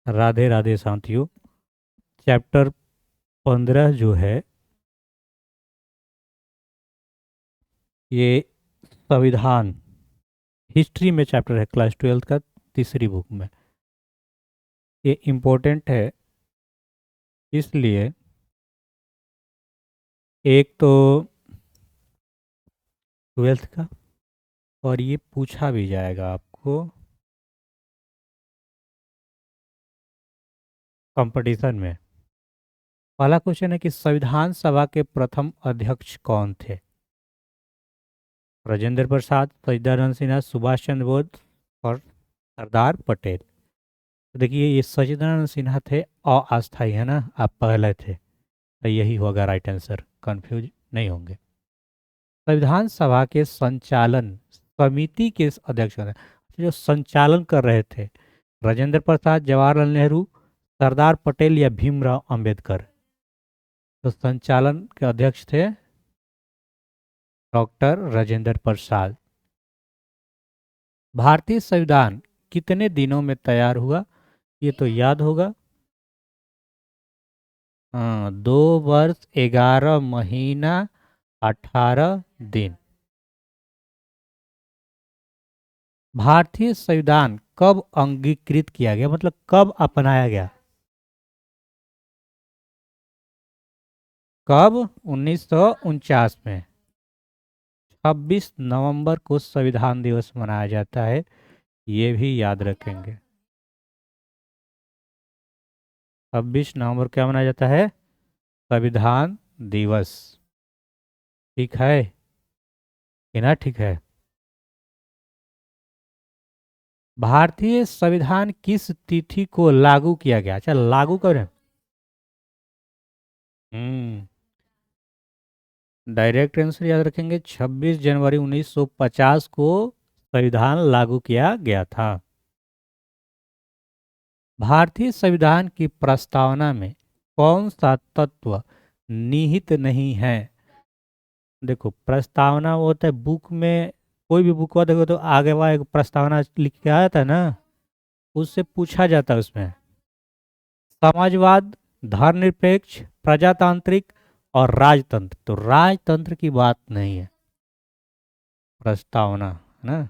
राधे राधे साथियों। चैप्टर 15 जो है ये संविधान हिस्ट्री में चैप्टर है, क्लास 12 का तीसरी बुक में। ये इम्पोर्टेंट है इसलिए, एक तो 12th का, और ये पूछा भी जाएगा आपको कंपटीशन में। पहला क्वेश्चन है कि संविधान सभा के प्रथम अध्यक्ष कौन थे? राजेंद्र प्रसाद, सच्चिदानंद सिन्हा, सुभाष चंद्र बोस और सरदार पटेल। तो देखिए, ये सच्चिदानंद सिन्हा थे, अस्थायी है ना, आप पहले थे, तो यही होगा राइट आंसर, कंफ्यूज नहीं होंगे। संविधान सभा के संचालन समिति के अध्यक्ष हैं, जो संचालन कर रहे थे, राजेंद्र प्रसाद, जवाहरलाल नेहरू, सरदार पटेल या भीमराव अंबेडकर। तो संचालन के अध्यक्ष थे डॉक्टर राजेंद्र प्रसाद। भारतीय संविधान कितने दिनों में तैयार हुआ? ये तो याद होगा। हाँ, 2 वर्ष 11 महीना 18 दिन। भारतीय संविधान कब अंगीकृत किया गया, मतलब कब अपनाया गया? कब? 1949 में। 26 नवंबर को संविधान दिवस मनाया जाता है, ये भी याद रखेंगे। 26 नवंबर क्या मनाया जाता है? संविधान दिवस। ठीक है कि ना? ठीक है। भारतीय संविधान किस तिथि को लागू किया गया? अच्छा, लागू करें। डायरेक्ट आंसर याद रखेंगे, 26 जनवरी 1950 को संविधान लागू किया गया था। भारतीय संविधान की प्रस्तावना में कौन सा तत्व निहित नहीं है? देखो, प्रस्तावना वो होता है बुक में, कोई भी बुक हो देखो तो आगे वहाँ एक प्रस्तावना लिख के आया था ना, उससे पूछा जाता है उसमें समाजवाद, धर्मनिरपेक्ष, प्रजातांत्रिक और राजतंत्र। तो राजतंत्र की बात नहीं है प्रस्तावना, है ना।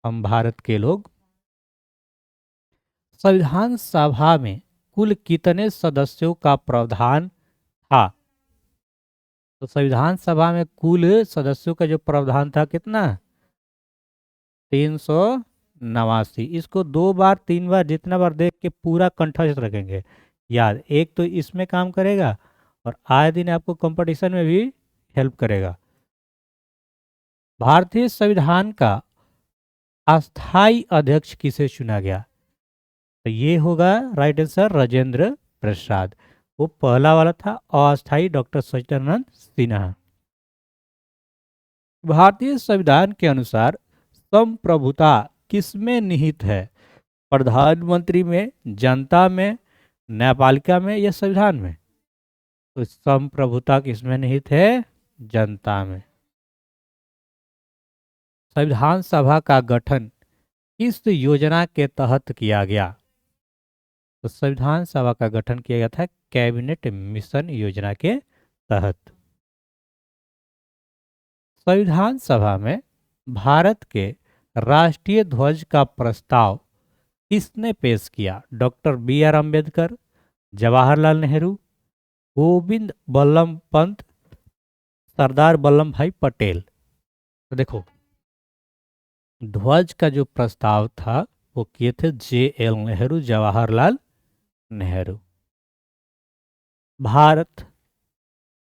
हम भारत के लोग। संविधान सभा में कुल कितने सदस्यों का प्रावधान था? तो संविधान सभा में कुल सदस्यों का जो प्रावधान था कितना? 389। इसको 2 बार 3 बार जितना बार देख के पूरा कंठस्थ रखेंगे याद। एक तो इसमें काम करेगा और आए दिन आपको कंपटीशन में भी हेल्प करेगा। भारतीय संविधान का अस्थाई अध्यक्ष किसे चुना गया? तो ये होगा राइट आंसर, राजेंद्र प्रसाद। वो पहला वाला था, अस्थाई डॉक्टर सच्चिदानंद सिन्हा। भारतीय संविधान के अनुसार संप्रभुता किसमें निहित है? प्रधानमंत्री में, जनता में, न्यायपालिका में या संविधान में? तो संप्रभुता किसमें निहित है? जनता में। संविधान सभा का गठन किस योजना के तहत किया गया? तो संविधान सभा का गठन किया गया था कैबिनेट मिशन योजना के तहत। संविधान सभा में भारत के राष्ट्रीय ध्वज का प्रस्ताव किसने पेश किया? Doctor B R Ambedkar, Jawaharlal Nehru, Govind Ballabh Pant, Sardar Vallabh Bhai Patel. तो देखो, ध्वज का जो प्रस्ताव था वो किए थे JL नेहरू, जवाहरलाल नेहरू। भारत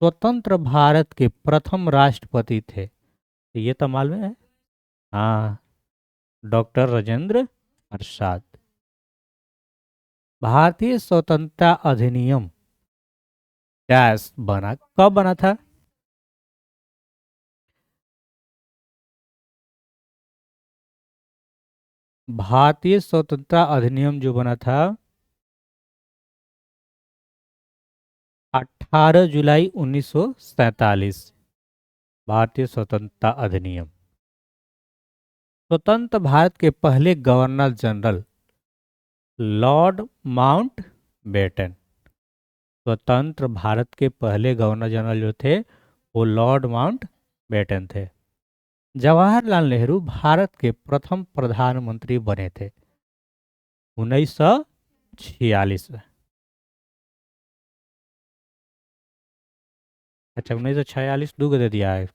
स्वतंत्र भारत के प्रथम राष्ट्रपति थे, तो ये तो मालूम है। हाँ, डॉक्टर राजेंद्र प्रसाद। भारतीय स्वतंत्रता अधिनियम डैश बना, कब बना था? भारतीय स्वतंत्रता अधिनियम जो बना था 18 जुलाई 1947। भारतीय स्वतंत्रता अधिनियम। स्वतंत्र भारत के पहले governor general lord Mountbatten. स्वतंत्र भारत के पहले गवर्नर जनरल जो थे वो लॉर्ड माउंट बेटन थे। जवाहरलाल नेहरू भारत के प्रथम प्रधानमंत्री बने थे 1946 में। अच्छा, 1946 दो दे दिया है,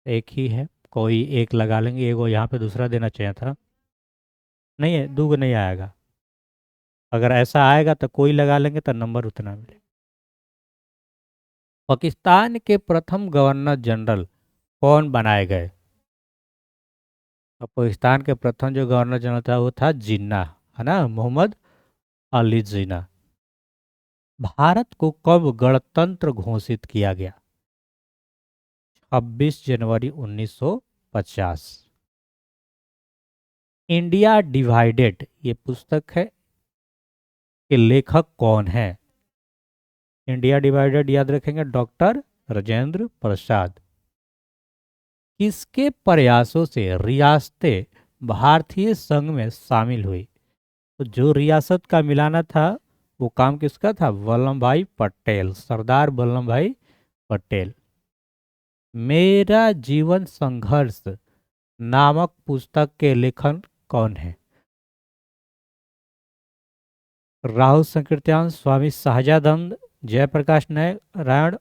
एक ही है, कोई एक लगा लेंगे, एगो यहाँ पे दूसरा देना चाहिए था। नहीं है, दो नहीं आएगा, अगर ऐसा आएगा तो कोई लगा लेंगे तो नंबर उतना मिले। पाकिस्तान के प्रथम गवर्नर जनरल कौन बनाए गए? और पाकिस्तान के प्रथम जो गवर्नर जनरल था वो था जिन्ना, है ना, मोहम्मद अली जिन्ना। भारत को कब गणतंत्र घोषित किया गया? 26 जनवरी 1950। इंडिया डिवाइडेड ये पुस्तक है के लेखक कौन है? इंडिया डिवाइडेड याद रखेंगे, डॉक्टर राजेंद्र प्रसाद। किसके प्रयासों से रियासतें भारतीय संघ में शामिल हुई? तो जो रियासत का मिलाना था वो काम किसका था? वल्लभ भाई पटेल, सरदार वल्लभ भाई पटेल। मेरा जीवन संघर्ष नामक पुस्तक के लेखक कौन है? राहुल संकीर्तन, स्वामी सहजानंद, जयप्रकाश नारायण,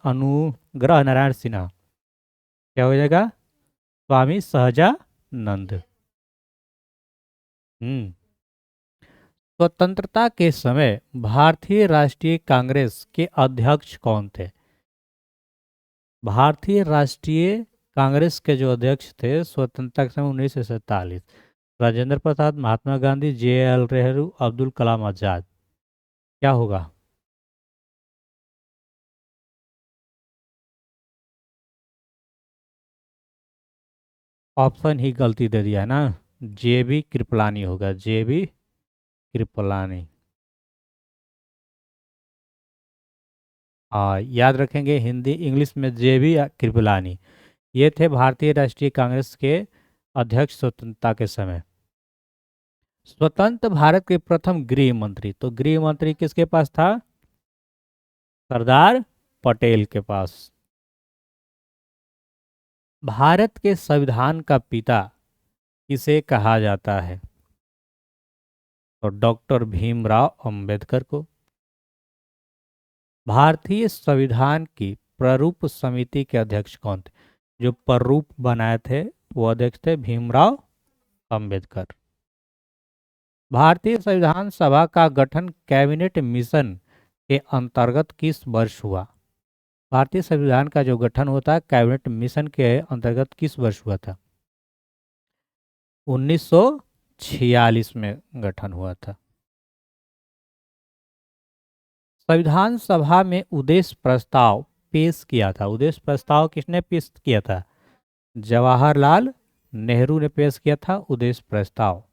अनुग्रह नारायण सिन्हा। क्या हो जाएगा? स्वामी सहजानंद। हम्म। स्वतंत्रता के समय भारतीय राष्ट्रीय कांग्रेस के अध्यक्ष कौन थे? भारतीय राष्ट्रीय कांग्रेस के जो अध्यक्ष थे स्वतंत्रता के समय 1947, राजेंद्र प्रसाद, महात्मा गांधी, JL नेहरू, अब्दुल कलाम आजाद। क्या होगा? ऑप्शन ही गलती दे दिया है ना, JB कृपलानी होगा, JB कृपलानी। हाँ, याद रखेंगे, हिंदी इंग्लिश में JB कृपलानी। ये थे भारतीय राष्ट्रीय कांग्रेस के अध्यक्ष स्वतंत्रता के समय। स्वतंत्र भारत के प्रथम गृह मंत्री, तो गृह मंत्री किसके पास था? सरदार पटेल के पास। भारत के संविधान का पिता किसे कहा जाता है? तो डॉक्टर भीमराव अंबेडकर को। भारतीय संविधान की प्रारूप समिति के अध्यक्ष कौन थे? जो प्रारूप बनाए थे वो अध्यक्ष थे भीमराव अंबेडकर। भारतीय संविधान सभा का गठन कैबिनेट मिशन के अंतर्गत किस वर्ष हुआ? भारतीय संविधान का जो गठन होता है कैबिनेट मिशन के अंतर्गत किस वर्ष हुआ था? 1946 में गठन हुआ था। संविधान सभा में उद्देश्य प्रस्ताव पेश किया था, उद्देश्य प्रस्ताव किसने पेश किया था? जवाहरलाल नेहरू ने पेश किया था उद्देश्य प्रस्ताव।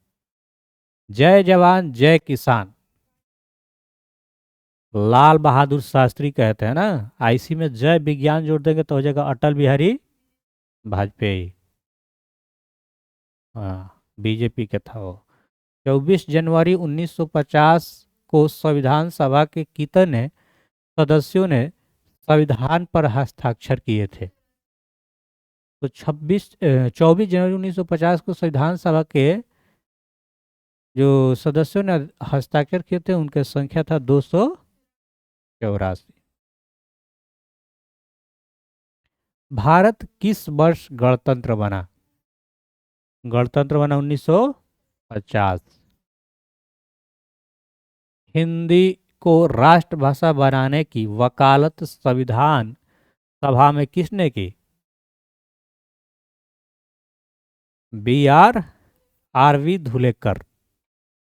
जय जवान जय किसान लाल बहादुर शास्त्री कहते हैं ना, IC में जय विज्ञान जोड़ देंगे तो हो जाएगा अटल बिहारी वाजपेयी। हाँ, BJP के था वो। 24 जनवरी 1950 को संविधान सभा के कितने सदस्यों ने संविधान पर हस्ताक्षर किए थे? तो 24 जनवरी 1950 को संविधान सभा के जो सदस्यों ने हस्ताक्षर किए थे उनकी संख्या था 284। भारत किस वर्ष गणतंत्र बना? गणतंत्र बना 1950। हिंदी को राष्ट्रभाषा बनाने की वकालत संविधान सभा में किसने की? BR धुलेकर।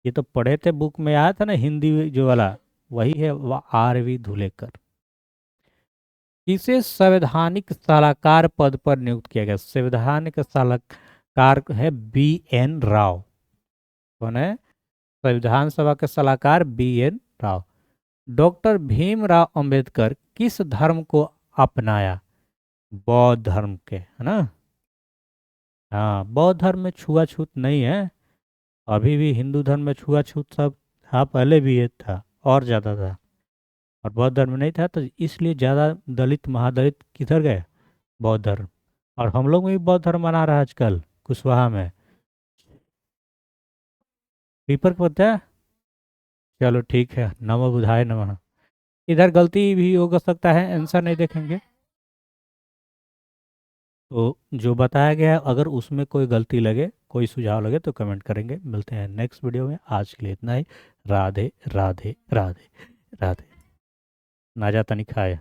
ये तो पढ़े थे, बुक में आया था ना हिंदी जो वाला, वही है RV धुलेकर। किसे संवैधानिक सलाहकार पद पर नियुक्त किया गया? संवैधानिक सलाहकार है BN राव। कौन है? संविधान सभा के सलाहकार BN राव। डॉक्टर भीमराव अंबेडकर किस धर्म को अपनाया? बौद्ध धर्म के, है ना। हाँ, बौद्ध धर्म में छुआछूत नहीं है अभी भी हिंदू धर्म में छुआछूत सब था, पहले भी ये था और ज़्यादा था। और बौद्ध धर्म में नहीं था, तो इसलिए ज़्यादा दलित महादलित किधर गए, बौद्ध धर्म। और हम लोग में भी बौद्ध धर्म मना रहा है आजकल कुशवाहा में। पीपर को पता है। चलो ठीक है, नमो बुधाय नमः। इधर गलती भी हो सकता है, आंसर नहीं देखेंगे। तो जो बताया गया है, अगर उसमें कोई गलती लगे, कोई सुझाव लगे तो कमेंट करेंगे। मिलते हैं नेक्स्ट वीडियो में, आज के लिए इतना ही। राधे राधे राधे राधे। ना जाता नहीं खाए।